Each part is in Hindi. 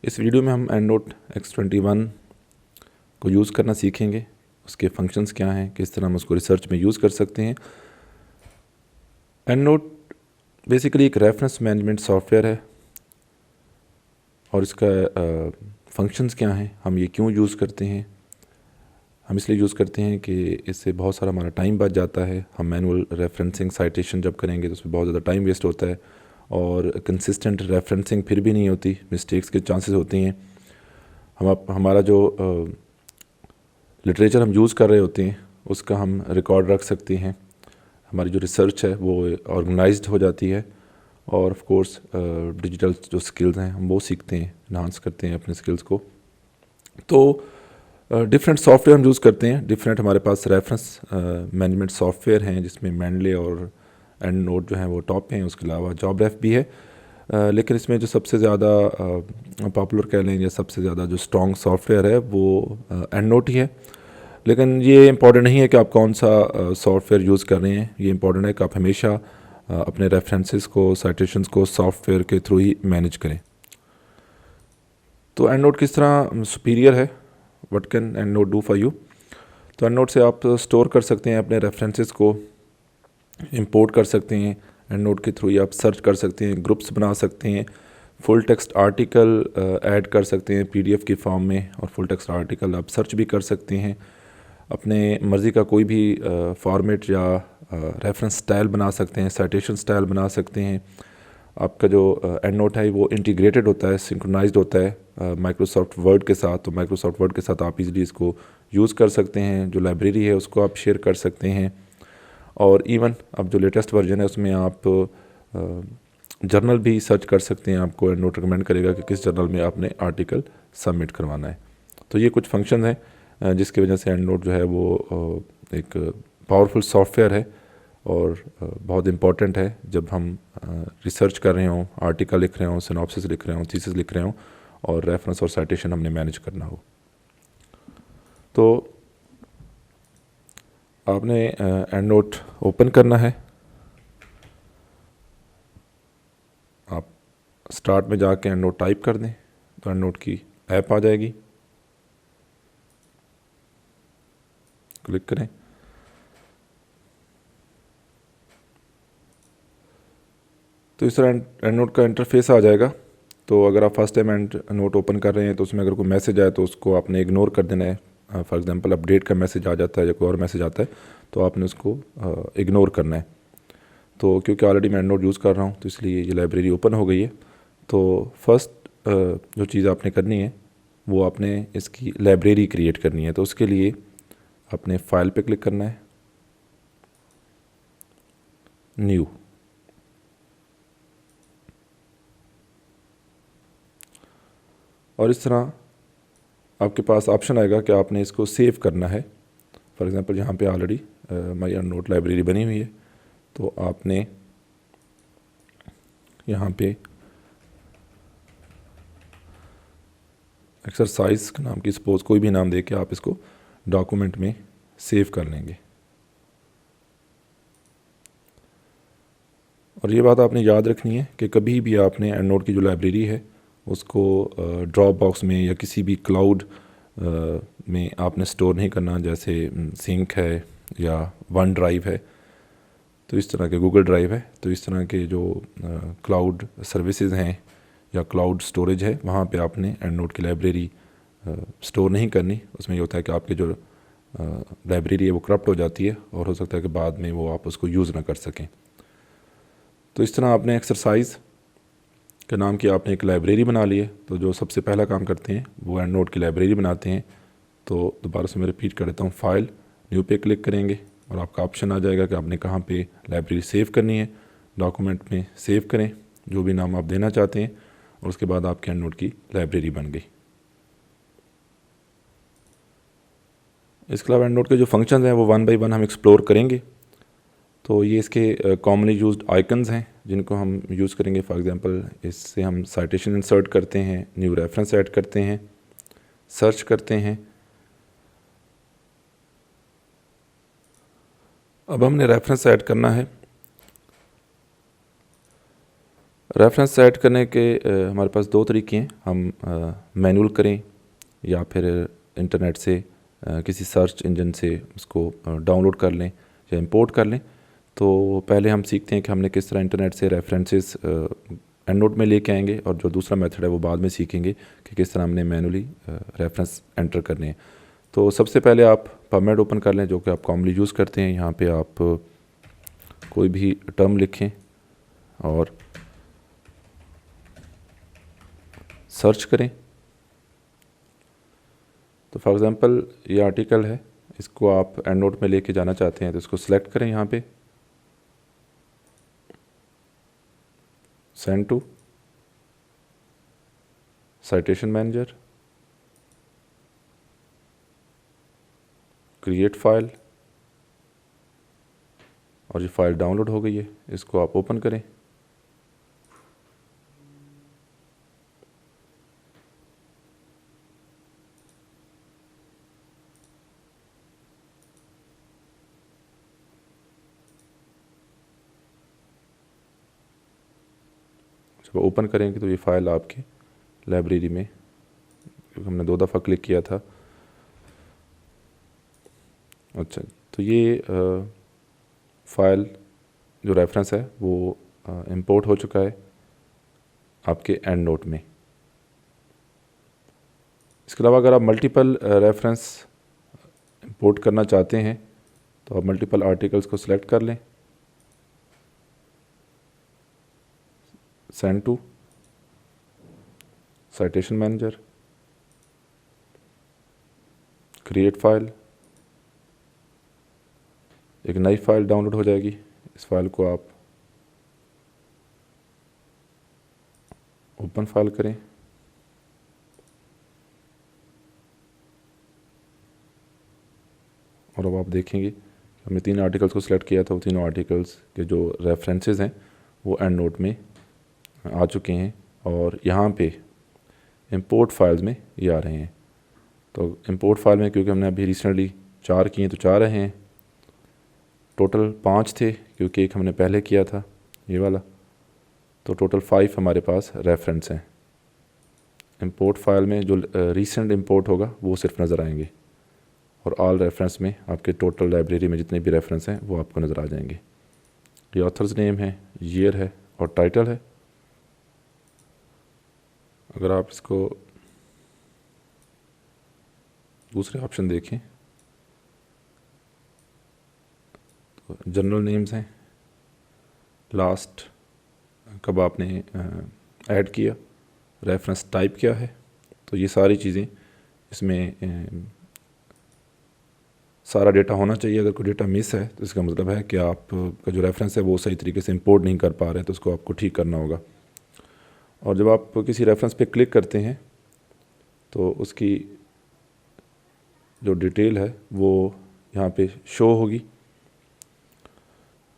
इस वीडियो में हम एंड नोट X21 को यूज़ करना सीखेंगे। उसके फंक्शंस क्या हैं, किस तरह हम उसको रिसर्च में यूज़ कर सकते हैं। एंड नोट बेसिकली एक रेफरेंस मैनेजमेंट सॉफ्टवेयर है और इसका फंक्शंस क्या हैं, हम ये क्यों यूज़ करते हैं। हम इसलिए यूज़ करते हैं कि इससे बहुत सारा हमारा टाइम बच जाता है। हम मैनुअल रेफरेंसिंग साइटेशन जब करेंगे तो उसमें बहुत ज़्यादा टाइम वेस्ट होता है और कंसिस्टेंट रेफरेंसिंग फिर भी नहीं होती, मिस्टेक्स के चांसेस होती हैं। हमारा जो लिटरेचर हम यूज़ कर रहे होते हैं उसका हम रिकॉर्ड रख सकते हैं। हमारी जो रिसर्च है वो ऑर्गेनाइज्ड हो जाती है और ऑफ कोर्स डिजिटल जो स्किल्स हैं हम वो सीखते हैं, इन्हांस करते हैं अपने स्किल्स को। तो डिफरेंट सॉफ्टवेयर हम यूज़ करते हैं। डिफरेंट हमारे पास रेफरेंस मैनेजमेंट सॉफ्टवेयर हैं जिसमें मैंडले और एंड नोट जो हैं वो टॉप हैं। उसके अलावा जॉबरेफ भी है, लेकिन इसमें जो सबसे ज़्यादा पॉपुलर कह लें या सबसे ज़्यादा जो स्ट्रॉन्ग सॉफ्टवेयर है वो एंड नोट ही है। लेकिन ये इम्पॉर्टेंट नहीं है कि आप कौन सा सॉफ्टवेयर यूज़ कर रहे हैं। ये इम्पॉर्टेंट है कि आप हमेशा अपने रेफरेंसेस को, साइटेशंस को सॉफ्टवेयर के थ्रू ही मैनेज करें। तो एंड नोट किस तरह सुपीरियर है, what can and note do for you. तो एंड नोट से आप स्टोर कर सकते हैं अपने रेफरेंसेस को, इंपोर्ट कर सकते हैं। एंड नोट के थ्रू ही आप सर्च कर सकते हैं, ग्रुप्स बना सकते हैं, फुल टेक्स्ट आर्टिकल ऐड कर सकते हैं पीडीएफ की फॉर्म में, और फुल टेक्स्ट आर्टिकल आप सर्च भी कर सकते हैं। अपने मर्ज़ी का कोई भी फॉर्मेट या रेफरेंस स्टाइल बना सकते हैं, साइटेशन स्टाइल बना सकते हैं। आपका जो एंड नोट है वो इंटीग्रेटेड होता है, सिंक्रोनाइज्ड होता है माइक्रोसॉफ्ट वर्ड के साथ। तो माइक्रोसॉफ्ट वर्ड के साथ आप इजीली इसको यूज़ कर सकते हैं। जो लाइब्रेरी है उसको आप शेयर कर सकते हैं, और इवन अब जो लेटेस्ट वर्जन है उसमें आप जर्नल भी सर्च कर सकते हैं। आपको एंड नोट रिकमेंड करेगा कि किस जर्नल में आपने आर्टिकल सबमिट करवाना है। तो ये कुछ फंक्शन हैं जिसकी वजह से एंड नोट जो है वो एक पावरफुल सॉफ्टवेयर है और बहुत इम्पॉर्टेंट है जब हम रिसर्च कर रहे हों, आर्टिकल लिख रहे हों, सिनॉप्सिस लिख रहे हों, थीसिस लिख रहे हों और रेफरेंस और साइटेशन हमने मैनेज करना हो। तो आपने एंड नोट ओपन करना है। आप स्टार्ट में जाके एंड नोट टाइप कर दें तो एंड नोट की ऐप आ जाएगी, क्लिक करें। तो इस तरह एंड नोट का इंटरफेस आ जाएगा। तो अगर आप first time and note open कर रहे हैं तो उसमें अगर कोई मैसेज आए तो उसको आपने इग्नोर कर देना है। फॉर एग्जांपल अपडेट का मैसेज आ जाता है या कोई और मैसेज आता है तो आपने उसको इग्नोर करना है। तो क्योंकि ऑलरेडी मैं एंड नोट यूज़ कर रहा हूँ तो इसलिए ये लाइब्रेरी ओपन हो गई है। तो फर्स्ट जो चीज़ आपने करनी है वो आपने इसकी लाइब्रेरी क्रिएट करनी है। तो उसके लिए आपने फाइल पे क्लिक करना है, न्यू, और इस तरह आपके पास ऑप्शन आएगा कि आपने इसको सेव करना है। फॉर एग्ज़ाम्पल यहाँ पे already my and note library बनी हुई है, तो आपने यहाँ पे एक्सरसाइज का नाम की सपोज कोई भी नाम दे के आप इसको डॉक्यूमेंट में सेव कर लेंगे। और ये बात आपने याद रखनी है कि कभी भी आपने एंड नोट की जो लाइब्रेरी है उसको ड्रॉप बॉक्स में या किसी भी क्लाउड में आपने स्टोर नहीं करना, जैसे सिंक है या वन ड्राइव है, तो इस तरह के गूगल ड्राइव है। तो इस तरह के जो क्लाउड सर्विसेज हैं या क्लाउड स्टोरेज है वहाँ पे आपने एंड नोट की लाइब्रेरी स्टोर नहीं करनी। उसमें ये होता है कि आपकी जो लाइब्रेरी है वो करप्ट हो जाती है और हो सकता है कि बाद में वो आप उसको यूज़ ना कर सकें। तो इस तरह आपने एक्सरसाइज के नाम की आपने एक लाइब्रेरी बना ली है। तो जो सबसे पहला काम करते हैं वो एंड नोट की लाइब्रेरी बनाते हैं। तो दोबारा से मैं रिपीट कर देता हूँ, फाइल, न्यू पे क्लिक करेंगे और आपका ऑप्शन आ जाएगा कि आपने कहाँ पे लाइब्रेरी सेव करनी है। डॉक्यूमेंट में सेव करें जो भी नाम आप देना चाहते हैं और उसके बाद आपके एंड नोट की लाइब्रेरी बन गई। इसके अलावा एंड नोट के जो फंक्शंस हैं वो वन बाय वन हम एक्सप्लोर करेंगे। तो ये इसके कॉमनली यूज्ड आइकन्स हैं जिनको हम यूज़ करेंगे। फॉर एग्जांपल इससे हम साइटेशन इंसर्ट करते हैं, न्यू रेफरेंस ऐड करते हैं, सर्च करते हैं। अब हमने रेफरेंस ऐड करना है। रेफरेंस ऐड करने के हमारे पास दो तरीके हैं। हम मैनुअल करें या फिर इंटरनेट से किसी सर्च इंजन से उसको डाउनलोड कर लें या इंपोर्ट कर लें। तो पहले हम सीखते हैं कि हमने किस तरह इंटरनेट से रेफरेंसेस एंड नोट में लेके आएंगे, और जो दूसरा मेथड है वो बाद में सीखेंगे कि किस तरह हमने मैनुअली रेफरेंस एंटर करने हैं। तो सबसे पहले आप पबमेड ओपन कर लें, जो कि आप कॉमनली यूज़ करते हैं। यहाँ पे आप कोई भी टर्म लिखें और सर्च करें। तो फॉर एग्ज़ाम्पल ये आर्टिकल है, इसको आप एंड नोट में लेके जाना चाहते हैं तो इसको सिलेक्ट करें, यहाँ पे send to citation manager, create file, और ये फाइल डाउनलोड हो गई है। इसको आप ओपन करें। जब ओपन करेंगे तो ये फ़ाइल आपके लाइब्रेरी में, क्योंकि हमने 2 दफ़ा क्लिक किया था। अच्छा, तो ये फ़ाइल जो रेफरेंस है वो इंपोर्ट हो चुका है आपके एंड नोट में। इसके अलावा अगर आप मल्टीपल रेफरेंस इंपोर्ट करना चाहते हैं तो आप मल्टीपल आर्टिकल्स को सिलेक्ट कर लें, send to citation manager, create file, एक नई फाइल डाउनलोड हो जाएगी। इस फाइल को आप ओपन फाइल करें, और अब आप देखेंगे कि हमने 3 आर्टिकल्स को सिलेक्ट किया था। वो तीनों आर्टिकल्स के जो रेफरेंसेस हैं वो एंड नोट में आ चुके हैं, और यहाँ पे इंपोर्ट फाइल्स में ये आ रहे हैं। तो इंपोर्ट फाइल में क्योंकि हमने अभी रिसेंटली 4 किए तो 4 रहे हैं, टोटल 5 थे क्योंकि एक हमने पहले किया था ये वाला, तो टोटल 5 हमारे पास रेफरेंस हैं। इंपोर्ट फाइल में जो रीसेंट इंपोर्ट होगा वो सिर्फ नज़र आएंगे, और ऑल रेफरेंस में आपके टोटल लाइब्रेरी में जितने भी रेफरेंस हैं वो आपको नज़र आ जाएंगे। ये ऑथर्स नेम है, ईयर है और टाइटल है। अगर आप इसको दूसरे ऑप्शन देखें तो जनरल नेम्स हैं, लास्ट कब आपने ऐड किया, रेफरेंस टाइप क्या है। तो ये सारी चीज़ें इसमें सारा डेटा होना चाहिए। अगर कोई डेटा मिस है तो इसका मतलब है कि आप का जो रेफरेंस है वो सही तरीके से इंपोर्ट नहीं कर पा रहे, तो उसको आपको ठीक करना होगा। और जब आप किसी रेफरेंस पे क्लिक करते हैं तो उसकी जो डिटेल है वो यहाँ पे शो होगी।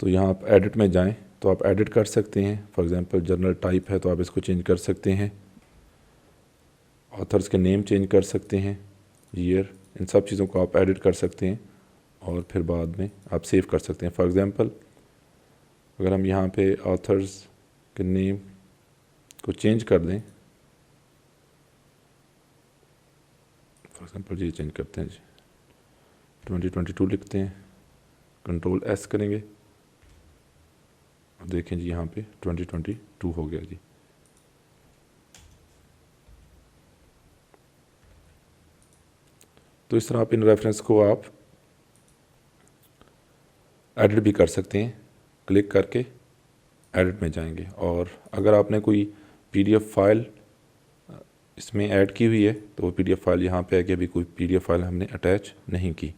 तो यहाँ आप एडिट में जाएं तो आप एडिट कर सकते हैं। फॉर एग्ज़ाम्पल जनरल टाइप है तो आप इसको चेंज कर सकते हैं, ऑथर्स के नेम चेंज कर सकते हैं, ईयर, इन सब चीज़ों को आप एडिट कर सकते हैं और फिर बाद में आप सेव कर सकते हैं। फॉर एग्ज़ाम्पल अगर हम यहाँ पे ऑथर्स के नेम को चेंज कर दें, फॉर एग्ज़ाम्पल जी चेंज करते हैं जी, 2022 लिखते हैं, कंट्रोल एस करेंगे और देखें जी यहाँ पे 2022 हो गया जी। तो इस तरह आप इन रेफरेंस को आप एडिट भी कर सकते हैं। क्लिक करके एडिट में जाएंगे, और अगर आपने कोई पीडीएफ फाइल इसमें ऐड की हुई है तो वो पीडीएफ फाइल यहाँ पे है कि अभी कोई पीडीएफ फाइल हमने अटैच नहीं की।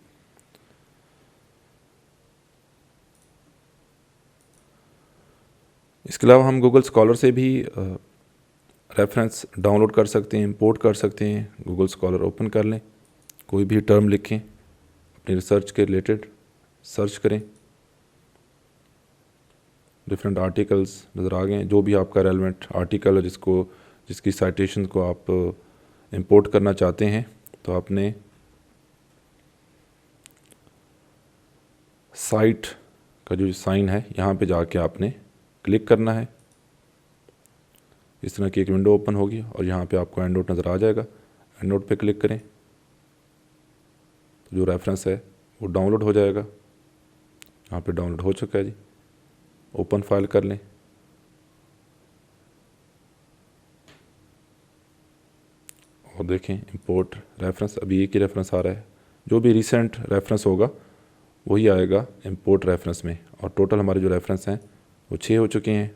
इसके अलावा हम गूगल स्कॉलर से भी रेफरेंस डाउनलोड कर सकते हैं, इंपोर्ट कर सकते हैं। गूगल स्कॉलर ओपन कर लें, कोई भी टर्म लिखें, अपनी रिसर्च के रिलेटेड सर्च करें, डिफरेंट आर्टिकल्स नज़र आ गए। जो भी आपका रेलेवेंट आर्टिकल है जिसकी साइटेशन को आप इंपोर्ट करना चाहते हैं, तो आपने साइट का जो साइन है यहाँ पे जाके आपने क्लिक करना है, इस तरह की एक विंडो ओपन होगी और यहाँ पे आपको एंड नोट नज़र आ जाएगा। एंड नोट पे क्लिक करें तो जो रेफरेंस है वो डाउनलोड हो जाएगा। यहाँ पे डाउनलोड हो चुका है जी। ओपन फाइल कर लें। और देखें इंपोर्ट रेफरेंस, अभी एक ही रेफरेंस आ रहा है। जो भी रिसेंट रेफरेंस होगा वही आएगा इंपोर्ट रेफरेंस में। और टोटल हमारे जो रेफरेंस हैं वो 6 हो चुके हैं।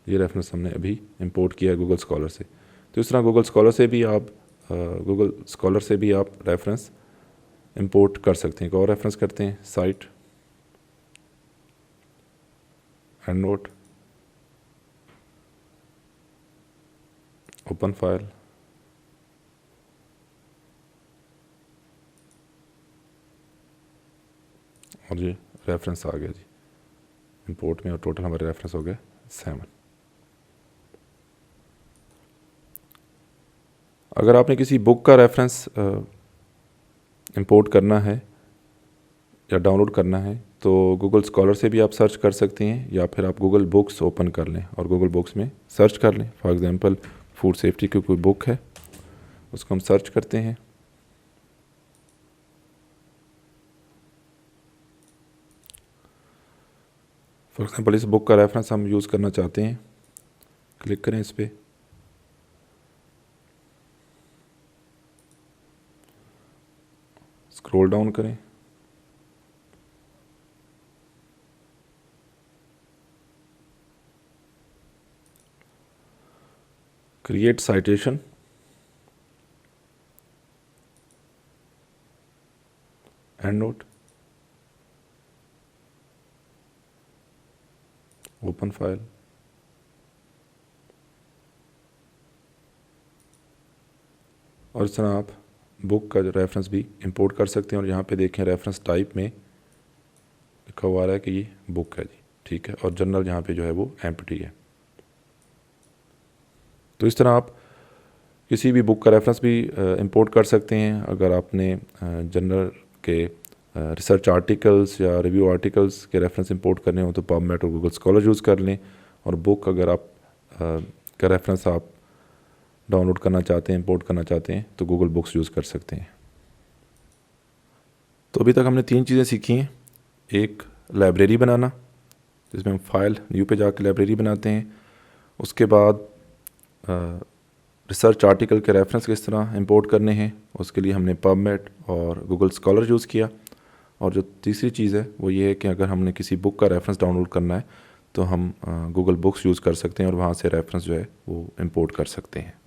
ये रेफरेंस हमने अभी इंपोर्ट किया है गूगल स्कॉलर से। तो इस तरह गूगल स्कॉलर से भी आप रेफरेंस इंपोर्ट कर सकते हैं। एक और रेफरेंस करते हैं, site and note, open file, और ये रेफरेंस आ गया जी इंपोर्ट में। और टोटल हमारे रेफरेंस हो गए 7। अगर आपने किसी बुक का रेफरेंस इंपोर्ट करना है या डाउनलोड करना है तो गूगल स्कॉलर से भी आप सर्च कर सकते हैं, या फिर आप गूगल बुक्स ओपन कर लें और गूगल बुक्स में सर्च कर लें। फॉर एग्ज़ाम्पल फूड सेफ्टी की कोई बुक है, उसको हम सर्च करते हैं। फॉर एग्ज़ाम्पल इस बुक का रेफरेंस हम यूज़ करना चाहते हैं। क्लिक करें इस पर, स्क्रॉल डाउन करें, create citation, and note, open file, और इस तरह आप बुक का जो रेफरेंस भी इंपोर्ट कर सकते हैं। और यहाँ पे देखें रेफरेंस टाइप में लिखा हुआ आ रहा है कि ये बुक है जी, ठीक है। और जनरल यहाँ पे जो है वो एम्प्टी है। तो इस तरह आप किसी भी बुक का रेफरेंस भी इंपोर्ट कर सकते हैं। अगर आपने जनरल के रिसर्च आर्टिकल्स या रिव्यू आर्टिकल्स के रेफरेंस इंपोर्ट करने हो तो पबमेड और गूगल स्कॉलर यूज़ कर लें। और बुक अगर आप का रेफरेंस आप डाउनलोड करना चाहते हैं, इंपोर्ट करना चाहते हैं तो गूगल बुक्स यूज़ कर सकते हैं। तो अभी तक हमने 3 चीज़ें सीखी हैं। एक, लाइब्रेरी बनाना, जिसमें हम फाइल न्यू पे जाकर लाइब्रेरी बनाते हैं। उसके बाद रिसर्च आर्टिकल के रेफरेंस किस तरह इंपोर्ट करने हैं, उसके लिए हमने पबमेड और गूगल स्कॉलर यूज़ किया। और जो तीसरी चीज़ है वो ये है कि अगर हमने किसी बुक का रेफरेंस डाउनलोड करना है तो हम गूगल बुक्स यूज़ कर सकते हैं और वहाँ से रेफरेंस जो है वो इंपोर्ट कर सकते हैं।